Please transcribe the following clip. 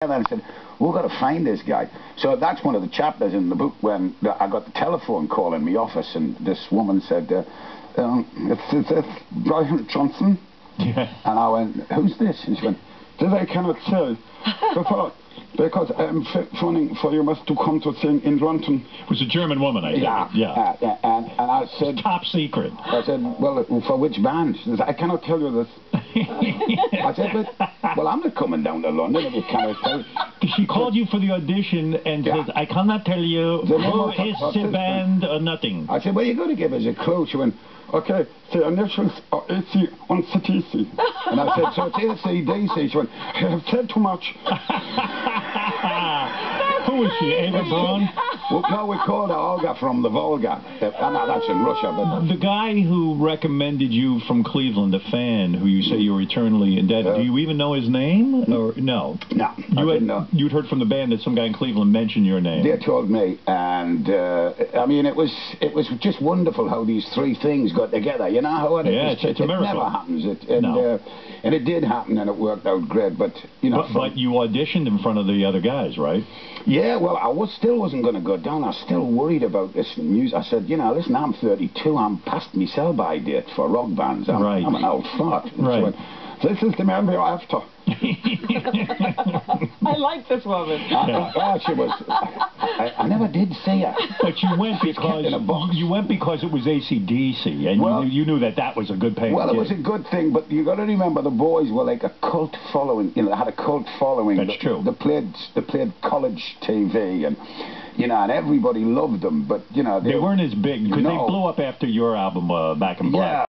And I said, we've got to find this guy. So that's one of the chapters in the book when I got the telephone call in my office, and this woman said, it's Brian Johnson. Yeah. And I went, who's this? And she went, this I cannot say. Because I'm phoning for you must to come to sing in London. It was a German woman, I think. Yeah. And I said... Top secret. I said, well, for which band? She says, I cannot tell you this. I said, but, well, I'm not coming down to London if you cannot tell. She called you for the audition and said, I cannot tell you who is the band or nothing. I said, well, you got to give us a clue. She went, okay, the initials are AC on CTC. And I said, so it's ACDC. She went, I have said too much. Who was she, Ava Braun? Well, no, we called her Olga from the Volga. No, that's in Russia. But the guy who recommended you from Cleveland, the fan who you say you were eternally indebted, do you even know his name? Or no? No, I didn't know. You'd heard from the band that some guy in Cleveland mentioned your name. They told me, and I mean, it was just wonderful how these three things got together. You know how it's a miracle. It never happens. And it did happen, and it worked out great. But you know, but you auditioned in front of the other guys, right? Yeah. Well, I still wasn't going to go down. I was still worried about this music. I said, you know, listen, I'm 32. I'm past my sell-by date for rock bands. I'm an old fart. Right. So this is the man we're after. I like this woman. She was. I never did see her. But you went because it was AC/DC, and you knew that was a good paying. Well, it was a good thing, but you got to remember the boys were like a cult following. You know, they had a cult following. That's true. They played college TV, and you know, and everybody loved them. But you know, they weren't as big because they blew up after your album, Back in Black. Yeah.